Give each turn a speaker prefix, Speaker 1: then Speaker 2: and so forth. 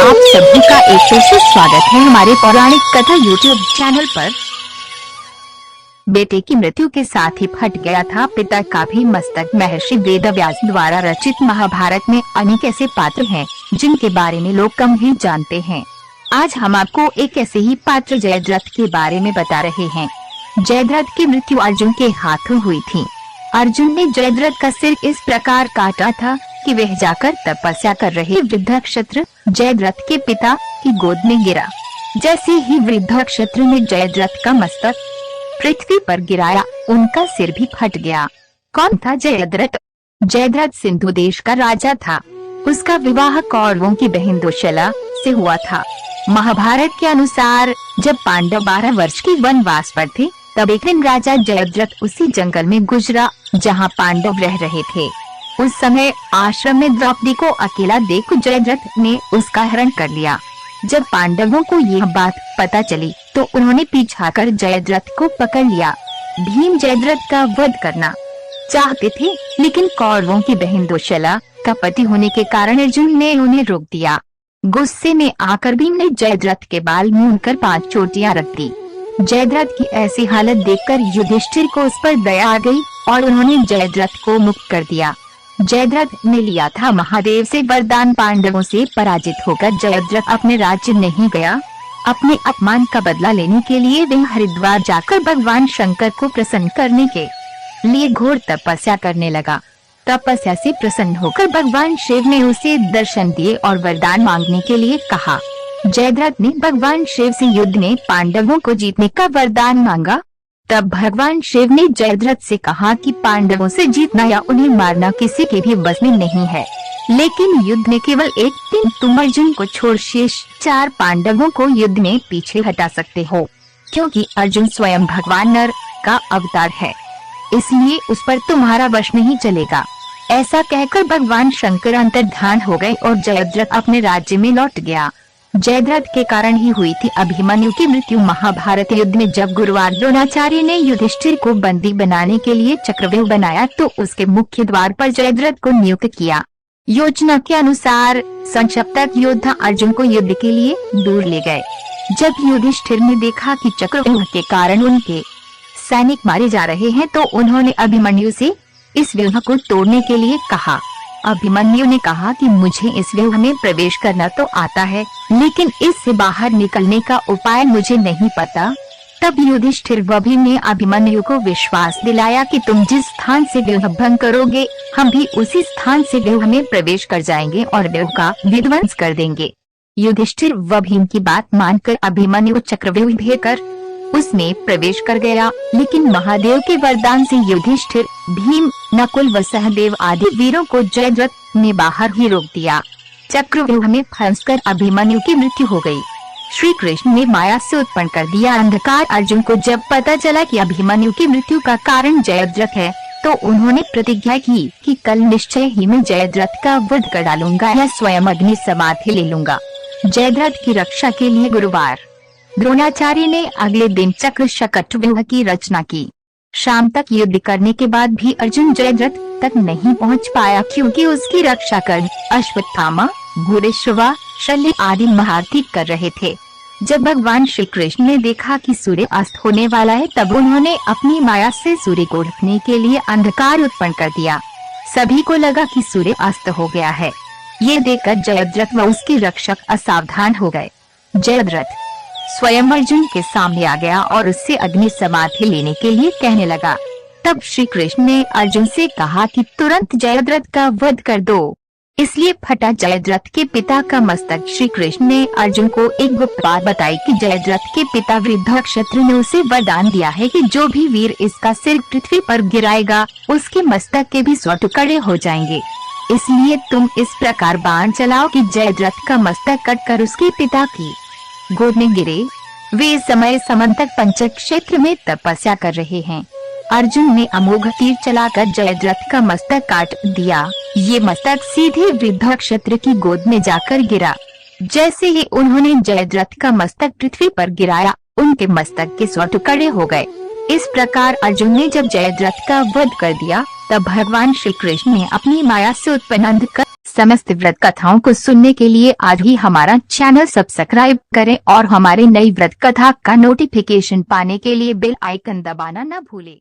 Speaker 1: आप सभी का एक फिर से स्वागत है हमारे पौराणिक कथा यूट्यूब चैनल पर। बेटे की मृत्यु के साथ ही फट गया था पिता का भी मस्तक। महर्षि वेदव्यास द्वारा रचित महाभारत में अनेक ऐसे पात्र हैं जिनके बारे में लोग कम ही जानते हैं। आज हम आपको एक ऐसे ही पात्र जयद्रथ के बारे में बता रहे हैं। जयद्रथ की मृत्यु अर्जुन के हाथों हुई थी। अर्जुन ने जयद्रथ का सिर इस प्रकार काटा था कि वह जाकर तपस्या कर रहे वृद्धक्षत्र जयद्रथ के पिता की गोद में गिरा। जैसे ही वृद्धक्षत्र ने जयद्रथ का मस्तक पृथ्वी पर गिराया, उनका सिर भी फट गया। कौन था जयद्रथ? जयद्रथ सिंधु देश का राजा था। उसका विवाह कौरवों की बहन दुश्शला से हुआ था। महाभारत के अनुसार जब पांडव 12 वर्ष की वनवास पर थे, तब एक दिन राजा जयद्रथ उसी जंगल में गुजरा जहाँ पांडव रह रहे थे। उस समय आश्रम में द्रौपदी को अकेला देख जयद्रथ ने उसका हरण कर लिया। जब पांडवों को यह बात पता चली तो उन्होंने पीछा कर जयद्रथ को पकड़ लिया। भीम जयद्रथ का वध करना चाहते थे, लेकिन कौरवों की बहन दुश्शला का पति होने के कारण अर्जुन ने उन्हें रोक दिया। गुस्से में आकर भीम ने जयद्रथ के बाल मूंदकर 5 चोटियां रख दी। जयद्रथ की ऐसी हालत देखकर युधिष्ठिर को उस पर दया आ गई और उन्होंने जयद्रथ को मुक्त कर दिया। जयद्रथ ने लिया था महादेव से वरदान। पांडवों से पराजित होकर जयद्रथ अपने राज्य नहीं गया। अपने अपमान का बदला लेने के लिए वह हरिद्वार जाकर भगवान शंकर को प्रसन्न करने के लिए घोर तपस्या करने लगा। तपस्या से प्रसन्न होकर भगवान शिव ने उसे दर्शन दिए और वरदान मांगने के लिए कहा। जयद्रथ ने भगवान शिव से युद्ध में पांडवों को जीतने का वरदान मांगा। तब भगवान शिव ने जयद्रथ से कहा कि पांडवों से जीतना या उन्हें मारना किसी के भी बस में नहीं है, लेकिन युद्ध में केवल एक दिन तुम अर्जुन को छोड़ शेष 4 पांडवों को युद्ध में पीछे हटा सकते हो, क्योंकि अर्जुन स्वयं भगवान नर का अवतार है, इसलिए उस पर तुम्हारा वश नहीं चलेगा। ऐसा कहकर भगवान शंकर अंतर्धान हो गए और जयद्रथ अपने राज्य में लौट गया। जयद्रथ के कारण ही हुई थी अभिमन्यु की मृत्यु। महाभारत युद्ध में जब गुरुवार द्रोणाचार्य ने युधिष्ठिर को बंदी बनाने के लिए चक्रव्यूह बनाया तो उसके मुख्य द्वार पर जयद्रथ को नियुक्त किया। योजना के अनुसार संक्षिप्तक योद्धा अर्जुन को युद्ध के लिए दूर ले गए। जब युधिष्ठिर ने देखा कि चक्रव्यूह के कारण उनके सैनिक मारे जा रहे हैं तो उन्होंने अभिमन्यु से इस व्यूह को तोड़ने के लिए कहा। अभिमन्यु ने कहा कि मुझे इस व्यूह में प्रवेश करना तो आता है, लेकिन इससे बाहर निकलने का उपाय मुझे नहीं पता। तब युधिष्ठिर व भीम ने अभिमन्यु को विश्वास दिलाया कि तुम जिस स्थान से व्यूह भंग करोगे, हम भी उसी स्थान से व्यूह में प्रवेश कर जाएंगे और व्यूह का विध्वंस कर देंगे। युधिष्ठिर व भीम की बात मानकर अभिमन्यु चक्रव्यूह भेदकर उसमें प्रवेश कर गया, लेकिन महादेव के वरदान से युधिष्ठिर, भीम, नकुल व सहदेव आदि वीरों को जयद्रथ ने बाहर ही रोक दिया। चक्रव्यूह में फंसकर अभिमन्यु की मृत्यु हो गई। श्री कृष्ण ने माया से उत्पन्न कर दिया अंधकार। अर्जुन को जब पता चला कि अभिमन्यु की मृत्यु का कारण जयद्रथ है, तो उन्होंने प्रतिज्ञा की कि कल निश्चय ही मैं जयद्रथ का वध कर डालूंगा या स्वयं अग्नि समाधि ले लूंगा। जयद्रथ की रक्षा के लिए गुरुवार द्रोणाचार्य ने अगले दिन चक्र शकट व्यूह की रचना की। शाम तक युद्ध करने के बाद भी अर्जुन जयद्रथ तक नहीं पहुंच पाया, क्योंकि उसकी रक्षा कर अश्वत्थामा, भूरिश्रवा, शल्य आदि महारथी कर रहे थे। जब भगवान श्री कृष्ण ने देखा कि सूर्य अस्त होने वाला है, तब उन्होंने अपनी माया से सूर्य को ढकने के लिए अंधकार उत्पन्न कर दिया। सभी को लगा कि सूर्य अस्त हो गया है। ये देखकर जयद्रथ व उसके रक्षक असावधान हो गए। जयद्रथ स्वयं अर्जुन के सामने आ गया और उससे अग्नि समाधि लेने के लिए कहने लगा। तब श्री कृष्ण ने अर्जुन से कहा कि तुरंत जयद्रथ का वध कर दो। इसलिए फटा जयद्रथ के पिता का मस्तक। श्री कृष्ण ने अर्जुन को एक गुप्त बात बताई कि जयद्रथ के पिता वृद्धक्षत्र ने उसे वरदान दिया है कि जो भी वीर इसका सिर पृथ्वी पर गिराएगा, उसके मस्तक के भी 100 टुकड़े हो जाएंगे। इसलिए तुम इस प्रकार बाण चलाओ कि जयद्रथ का मस्तक कटकर उसके पिता की गोद में गिरे। वे इस समय समंतक पंचक क्षेत्र में तपस्या कर रहे हैं। अर्जुन ने अमोघ तीर चलाकर जयद्रथ का मस्तक काट दिया। ये मस्तक सीधे वृद्धक्षत्र की गोद में जाकर गिरा। जैसे ही उन्होंने जयद्रथ का मस्तक पृथ्वी पर गिराया, उनके मस्तक के 100 टुकड़े हो गए। इस प्रकार अर्जुन ने जब जयद्रथ का वध कर दिया, तब भगवान श्री कृष्ण ने अपनी माया से उत्पन्न अंधकार समस्त व्रत कथाओं को सुनने के लिए आज ही हमारा चैनल सब्सक्राइब करें और हमारे नई व्रत कथा का नोटिफिकेशन पाने के लिए बेल आइकन दबाना न भूलें।